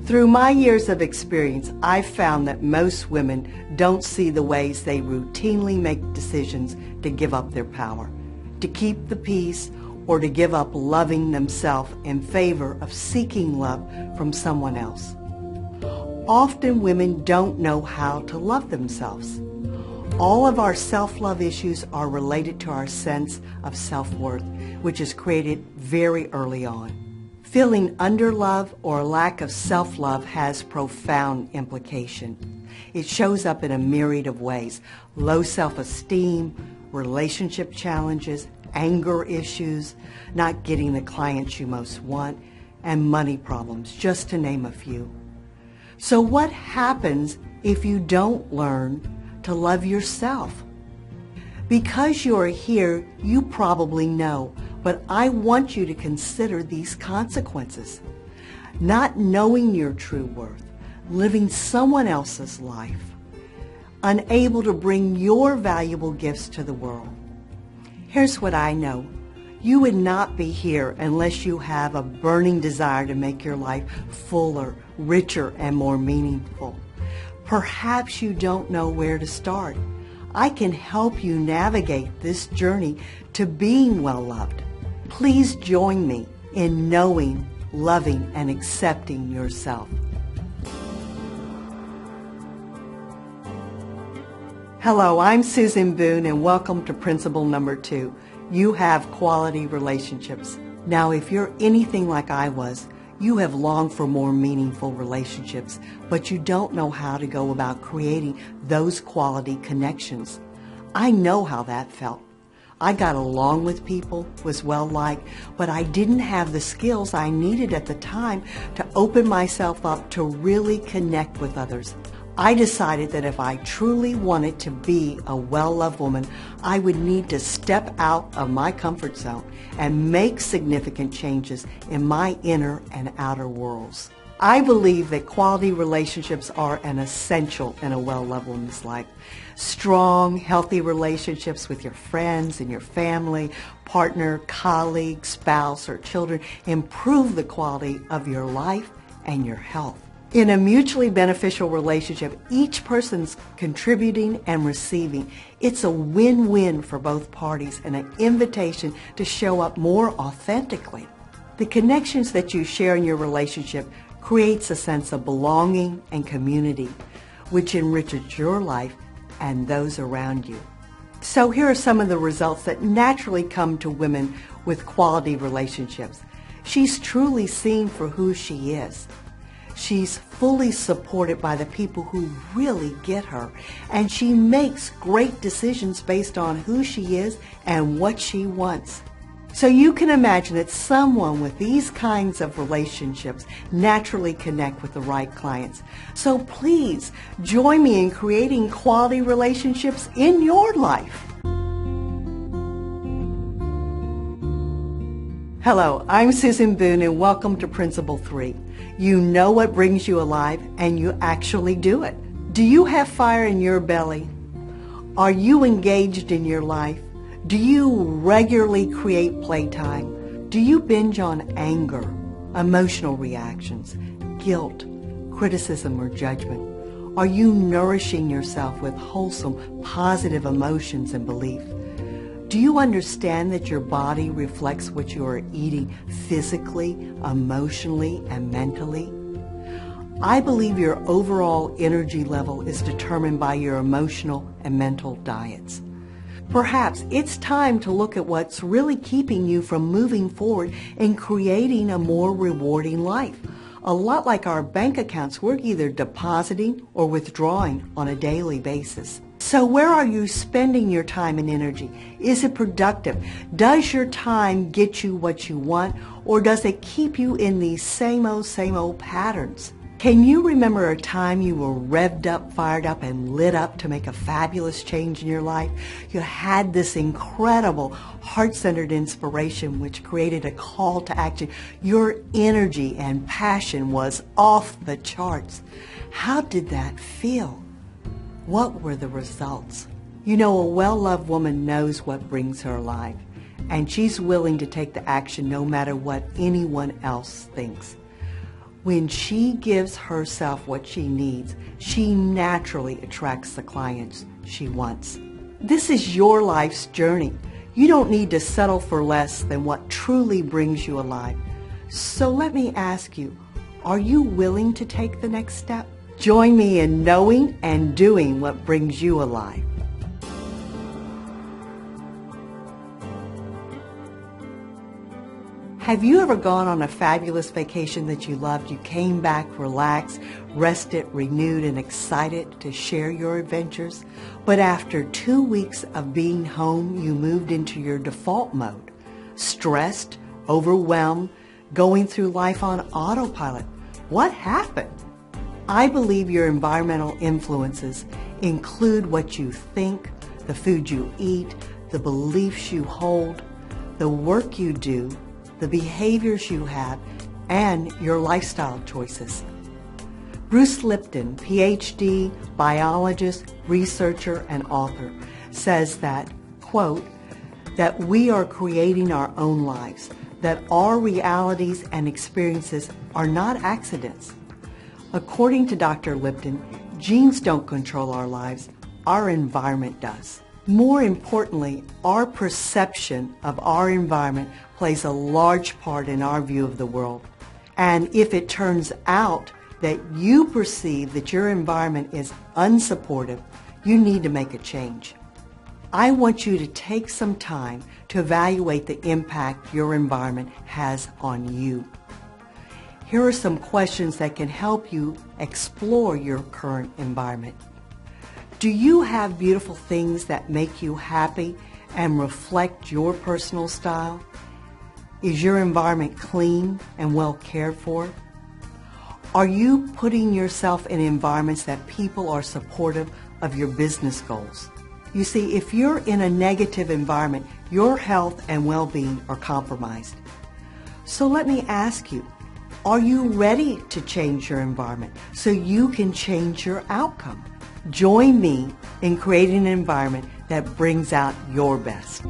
Through my years of experience, I've found that most women don't see the ways they routinely make decisions to give up their power, to keep the peace, or to give up loving themselves in favor of seeking love from someone else. Often women don't know how to love themselves. All of our self-love issues are related to our sense of self-worth, which is created very early on. Feeling underloved or lack of self-love has profound implication. It shows up in a myriad of ways: low self-esteem, relationship challenges, anger issues, not getting the clients you most want, and money problems, just to name a few. So what happens if you don't learn to love yourself? Because you are here, you probably know, but I want you to consider these consequences. Not knowing your true worth, living someone else's life, unable to bring your valuable gifts to the world. Here's what I know. You would not be here unless you have a burning desire to make your life fuller, richer, and more meaningful. Perhaps you don't know where to start. I can help you navigate this journey to being well-loved. Please join me in knowing, loving, and accepting yourself. Hello, I'm Susan Boone, and welcome to Principle number 2. You have quality relationships. Now, if you're anything like I was, you have longed for more meaningful relationships, but you don't know how to go about creating those quality connections. I know how that felt. I got along with people, was well-liked, but I didn't have the skills I needed at the time to open myself up to really connect with others. I decided that if I truly wanted to be a well-loved woman, I would need to step out of my comfort zone and make significant changes in my inner and outer worlds. I believe that quality relationships are an essential in a well-loved woman's life. Strong, healthy relationships with your friends and your family, partner, colleague, spouse, or children improve the quality of your life and your health. In a mutually beneficial relationship, each person's contributing and receiving. It's a win-win for both parties and an invitation to show up more authentically. The connections that you share in your relationship creates a sense of belonging and community, which enriches your life and those around you. So here are some of the results that naturally come to women with quality relationships. She's truly seen for who she is. She's fully supported by the people who really get her, and she makes great decisions based on who she is and what she wants. So you can imagine that someone with these kinds of relationships naturally connect with the right clients. So please join me in creating quality relationships in your life. Hello, I'm Susan Boone, and welcome to Principle 3. You know what brings you alive, and you actually do it. Do you have fire in your belly? Are you engaged in your life? Do you regularly create playtime? Do you binge on anger, emotional reactions, guilt, criticism, or judgment? Are you nourishing yourself with wholesome, positive emotions and belief? Do you understand that your body reflects what you are eating physically, emotionally, and mentally? I believe your overall energy level is determined by your emotional and mental diets. Perhaps it's time to look at what's really keeping you from moving forward and creating a more rewarding life. A lot like our bank accounts, we're either depositing or withdrawing on a daily basis. So where are you spending your time and energy? Is it productive? Does your time get you what you want, or does it keep you in these same old patterns? Can you remember a time you were revved up, fired up, and lit up to make a fabulous change in your life? You had this incredible heart-centered inspiration which created a call to action. Your energy and passion was off the charts. How did that feel? What were the results? You know, a well-loved woman knows what brings her alive, and she's willing to take the action no matter what anyone else thinks. When she gives herself what she needs, she naturally attracts the clients she wants. This is your life's journey. You don't need to settle for less than what truly brings you alive. So let me ask you, are you willing to take the next step? Join me in knowing and doing what brings you alive. Have you ever gone on a fabulous vacation that you loved? You came back relaxed, rested, renewed, and excited to share your adventures. But after 2 weeks of being home, you moved into your default mode. Stressed, overwhelmed, going through life on autopilot. What happened? I believe your environmental influences include what you think, the food you eat, the beliefs you hold, the work you do, the behaviors you have, and your lifestyle choices. Bruce Lipton, PhD, biologist, researcher, and author, says that, quote, that we are creating our own lives, that our realities and experiences are not accidents. According to Dr. Lipton, genes don't control our lives, our environment does. More importantly, our perception of our environment plays a large part in our view of the world. And if it turns out that you perceive that your environment is unsupportive, you need to make a change. I want you to take some time to evaluate the impact your environment has on you. Here are some questions that can help you explore your current environment. Do you have beautiful things that make you happy and reflect your personal style? Is your environment clean and well cared for? Are you putting yourself in environments that people are supportive of your business goals? You see, if you're in a negative environment, your health and well-being are compromised. So let me ask you, are you ready to change your environment so you can change your outcome? Join me in creating an environment that brings out your best.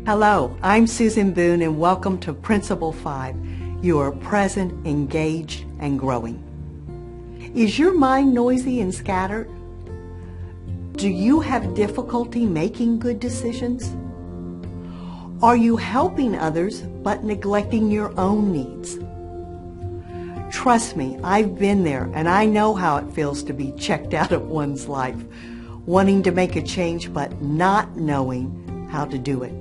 Hello, I'm Susan Boone and welcome to Principle 5. You are present, engaged, and growing. Is your mind noisy and scattered? Do you have difficulty making good decisions? Are you helping others but neglecting your own needs? Trust me, I've been there and I know how it feels to be checked out of one's life, wanting to make a change but not knowing how to do it.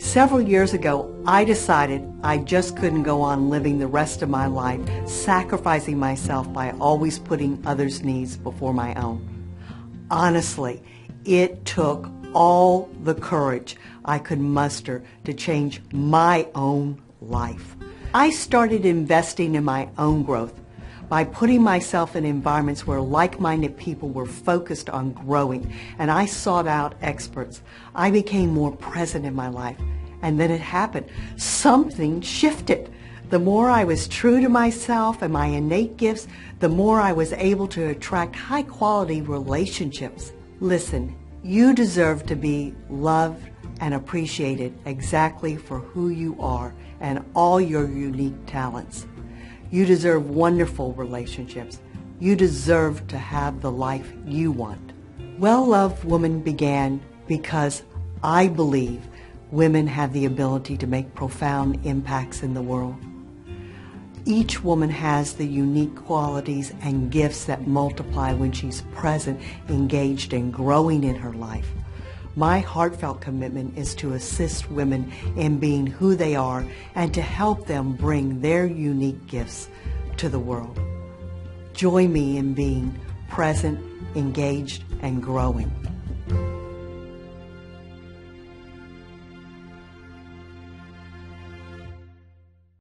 Several years ago, I decided I just couldn't go on living the rest of my life sacrificing myself by always putting others' needs before my own. Honestly, it took all the courage I could muster to change my own life. I started investing in my own growth by putting myself in environments where like-minded people were focused on growing, and I sought out experts. I became more present in my life, and then it happened. Something shifted. The more I was true to myself and my innate gifts, the more I was able to attract high-quality relationships. Listen, you deserve to be loved and appreciated exactly for who you are and all your unique talents. You deserve wonderful relationships. You deserve to have the life you want. Well-Loved Woman began because I believe women have the ability to make profound impacts in the world. Each woman has the unique qualities and gifts that multiply when she's present, engaged, and growing in her life. My heartfelt commitment is to assist women in being who they are and to help them bring their unique gifts to the world. Join me in being present, engaged, and growing.